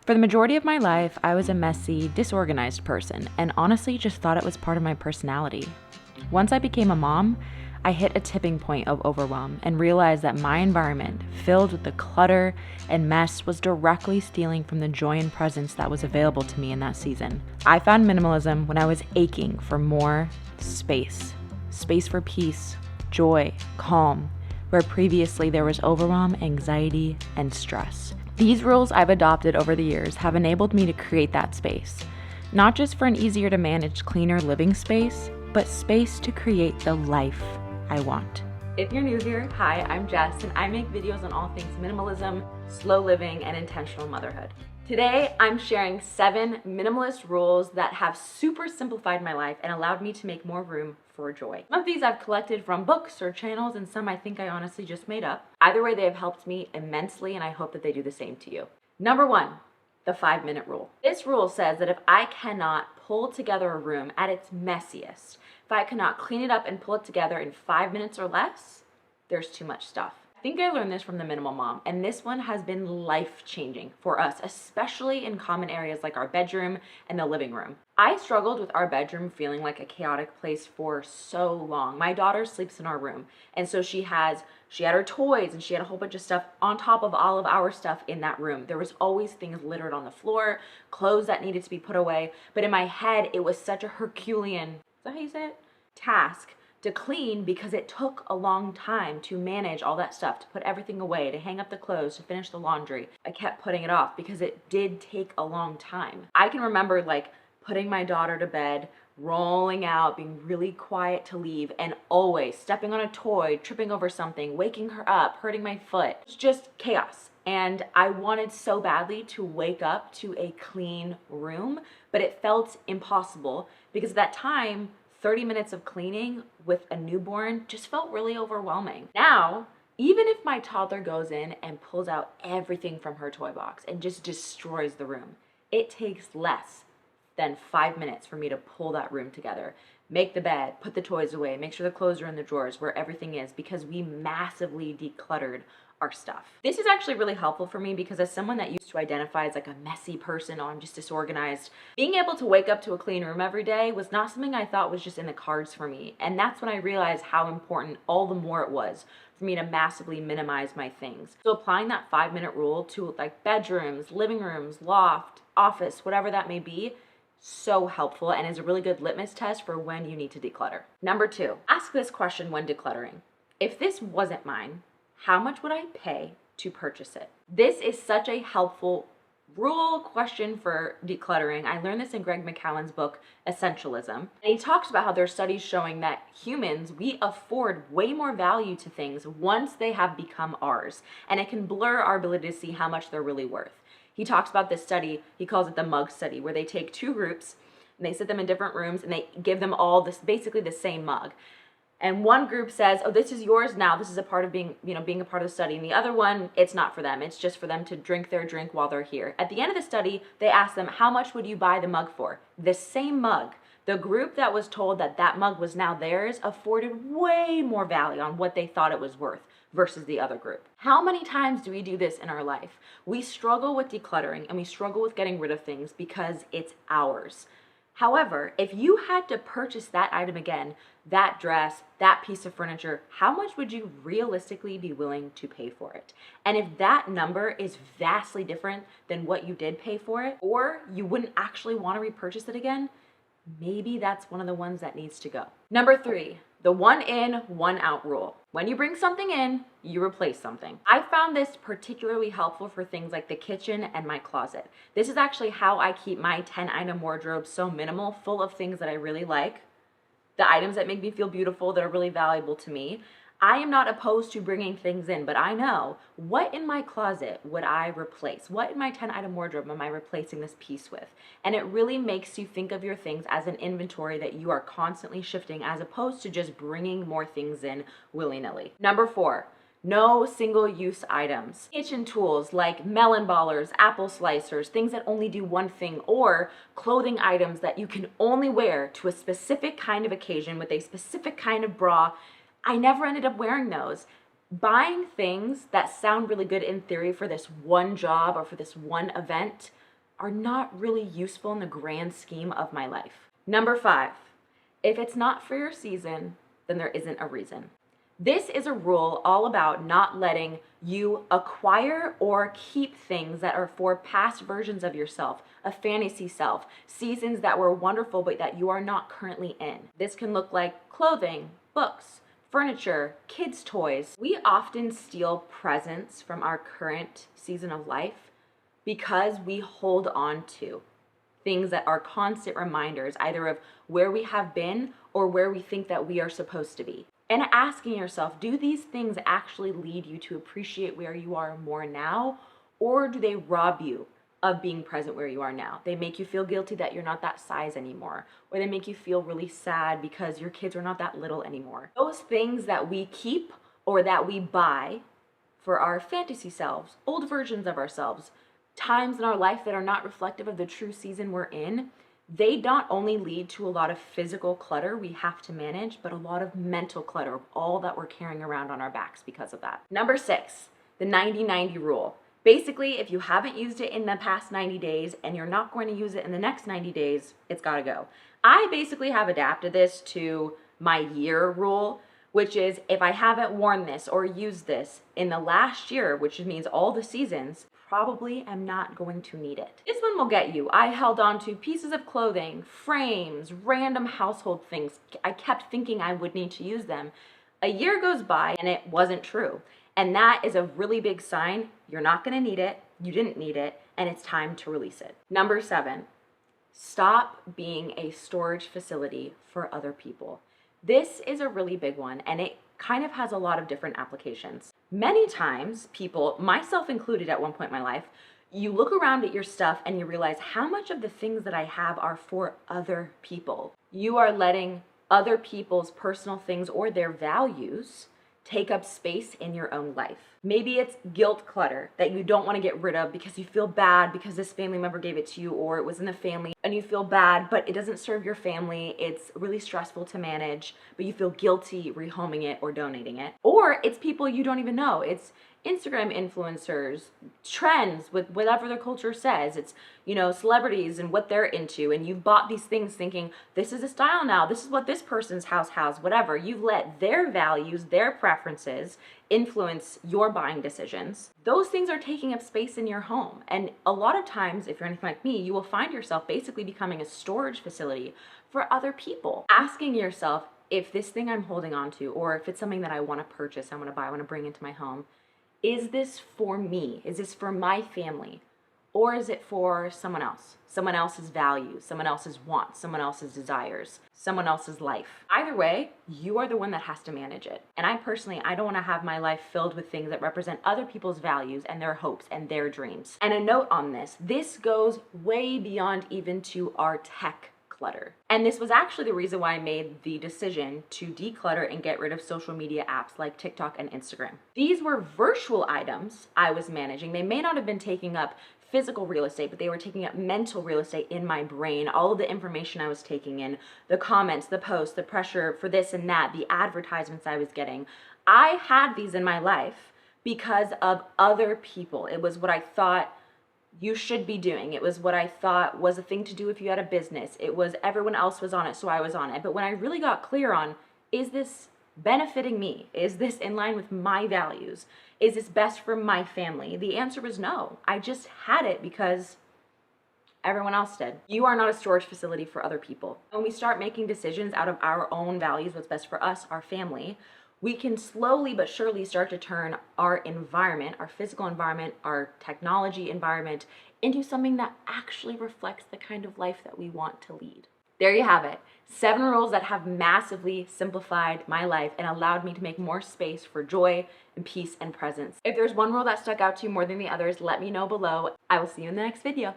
For the majority of my life, I was a messy, disorganized person and honestly just thought it was part of my personality. Once I became a mom, I hit a tipping point of overwhelm and realized that my environment, filled with the clutter and mess, was directly stealing from the joy and presence that was available to me in that season. I found minimalism when I was aching for more space. Space for peace, joy, calm, where previously there was overwhelm, anxiety, and stress. These rules I've adopted over the years have enabled me to create that space, not just for an easier to manage, cleaner living space, but space to create the life I want. If you're new here, hi, I'm Jess, and I make videos on all things minimalism, slow living, and intentional motherhood. Today, I'm sharing 7 minimalist rules that have super simplified my life and allowed me to make more room for joy. Some of these I've collected from books or channels, and some I think I honestly just made up. Either way, they have helped me immensely, and I hope that they do the same to you. Number 1, the 5-minute rule. This rule says that if I cannot pull together a room at its messiest, if I cannot clean it up and pull it together in 5 minutes or less, there's too much stuff. I think I learned this from the Minimal Mom, and this one has been life-changing for us, especially in common areas like our bedroom and the living room. I struggled with our bedroom feeling like a chaotic place for so long. My daughter sleeps in our room, and so she had her toys and she had a whole bunch of stuff on top of all of our stuff in that room. There was always things littered on the floor, clothes that needed to be put away, but in my head, it was such a Herculean, is that how you say it? Task to clean because it took a long time to manage all that stuff, to put everything away, to hang up the clothes, to finish the laundry. I kept putting it off because it did take a long time. I can remember putting my daughter to bed, rolling out, being really quiet to leave, and always stepping on a toy, tripping over something, waking her up, hurting my foot. It's just chaos. And I wanted so badly to wake up to a clean room, but it felt impossible because at that time, 30 minutes of cleaning with a newborn just felt really overwhelming. Now, even if my toddler goes in and pulls out everything from her toy box and just destroys the room, it takes less than 5 minutes for me to pull that room together, make the bed, put the toys away, make sure the clothes are in the drawers where everything is, because we massively decluttered our stuff. This is actually really helpful for me because as someone that used to identify as like a messy person, or I'm just disorganized, being able to wake up to a clean room every day was not something I thought was just in the cards for me. And that's when I realized how important all the more it was for me to massively minimize my things. So applying that 5-minute rule to like bedrooms, living rooms, loft, office, whatever that may be, so helpful and is a really good litmus test for when you need to declutter. Number 2, ask this question when decluttering. If this wasn't mine, how much would I pay to purchase it? This is such a helpful rule question for decluttering. I learned this in Greg McCowan's book, Essentialism. And he talks about how there are studies showing that humans, we afford way more value to things once they have become ours. And it can blur our ability to see how much they're really worth. He talks about this study, he calls it the mug study, where they take 2 groups and they sit them in different rooms and they give them all this, basically the same mug. And one group says, oh, this is yours now. This is a part of being a part of the study. And the other one, it's not for them. It's just for them to drink their drink while they're here. At the end of the study, they asked them, how much would you buy the mug for? The same mug. The group that was told that that mug was now theirs afforded way more value on what they thought it was worth versus the other group. How many times do we do this in our life? We struggle with decluttering and we struggle with getting rid of things because it's ours. However, if you had to purchase that item again, that dress, that piece of furniture, how much would you realistically be willing to pay for it? And if that number is vastly different than what you did pay for it, or you wouldn't actually want to repurchase it again, maybe that's one of the ones that needs to go. Number 3, the 1 in, 1 out rule. When you bring something in, you replace something. I found this particularly helpful for things like the kitchen and my closet. This is actually how I keep my 10-item wardrobe so minimal, full of things that I really like, the items that make me feel beautiful, that are really valuable to me. I am not opposed to bringing things in, but I know what in my closet would I replace? What in my 10-item wardrobe am I replacing this piece with? And it really makes you think of your things as an inventory that you are constantly shifting as opposed to just bringing more things in willy-nilly. Number 4, no single-use items. Kitchen tools like melon ballers, apple slicers, things that only do one thing, or clothing items that you can only wear to a specific kind of occasion with a specific kind of bra. I never ended up wearing those. Buying things that sound really good in theory for this one job or for this one event are not really useful in the grand scheme of my life. Number 5, if it's not for your season, then there isn't a reason. This is a rule all about not letting you acquire or keep things that are for past versions of yourself, a fantasy self, seasons that were wonderful but that you are not currently in. This can look like clothing, books, furniture, kids' toys. We often steal presents from our current season of life because we hold on to things that are constant reminders, either of where we have been or where we think that we are supposed to be. And asking yourself, do these things actually lead you to appreciate where you are more now, or do they rob you of being present where you are now? They make you feel guilty that you're not that size anymore, or they make you feel really sad because your kids are not that little anymore. Those things that we keep or that we buy for our fantasy selves, old versions of ourselves, times in our life that are not reflective of the true season we're in, they not only lead to a lot of physical clutter we have to manage, but a lot of mental clutter of all that we're carrying around on our backs because of that. Number 6, the 90-90 rule. Basically, if you haven't used it in the past 90 days and you're not going to use it in the next 90 days, it's gotta go. I basically have adapted this to my year rule, which is if I haven't worn this or used this in the last year, which means all the seasons, probably am not going to need it. This one will get you. I held on to pieces of clothing, frames, random household things. I kept thinking I would need to use them. A year goes by and it wasn't true. And that is a really big sign you're not gonna need it, you didn't need it, and it's time to release it. Number 7, stop being a storage facility for other people. This is a really big one, and it kind of has a lot of different applications. Many times people, myself included at one point in my life, you look around at your stuff and you realize how much of the things that I have are for other people. You are letting other people's personal things or their values take up space in your own life. Maybe it's guilt clutter that you don't want to get rid of because you feel bad because this family member gave it to you, or it was in the family and you feel bad, but it doesn't serve your family. It's really stressful to manage, but you feel guilty rehoming it or donating it. Or it's people you don't even know. It's Instagram influencers, trends with whatever their culture says. It's, celebrities and what they're into. And you've bought these things thinking, this is a style now. This is what this person's house has, whatever. You've let their values, their preferences influence your buying decisions. Those things are taking up space in your home. And a lot of times, if you're anything like me, you will find yourself basically becoming a storage facility for other people. Asking yourself if this thing I'm holding on to, or if it's something that I want to purchase, I want to buy, I want to bring into my home, is this for me? Is this for my family? Or is it for someone else? Someone else's values, someone else's wants, someone else's desires, someone else's life. Either way, you are the one that has to manage it. And I don't want to have my life filled with things that represent other people's values and their hopes and their dreams. And a note on this goes way beyond even to our tech clutter. And this was actually the reason why I made the decision to declutter and get rid of social media apps like TikTok and Instagram. These were virtual items I was managing. They may not have been taking up physical real estate, but they were taking up mental real estate in my brain. All of the information I was taking in, the comments, the posts, the pressure for this and that, the advertisements I was getting. I had these in my life because of other people. It was what I thought you should be doing. It was what I thought was a thing to do if you had a business. It was everyone else was on it, so I was on it. But when I really got clear on, is this benefiting me? Is this in line with my values? Is this best for my family? The answer was no. I just had it because everyone else did. You are not a storage facility for other people. When we start making decisions out of our own values, what's best for us, our family, we can slowly but surely start to turn our environment, our physical environment, our technology environment into something that actually reflects the kind of life that we want to lead. There you have it. 7 rules that have massively simplified my life and allowed me to make more space for joy and peace and presence. If there's one rule that stuck out to you more than the others, let me know below. I will see you in the next video.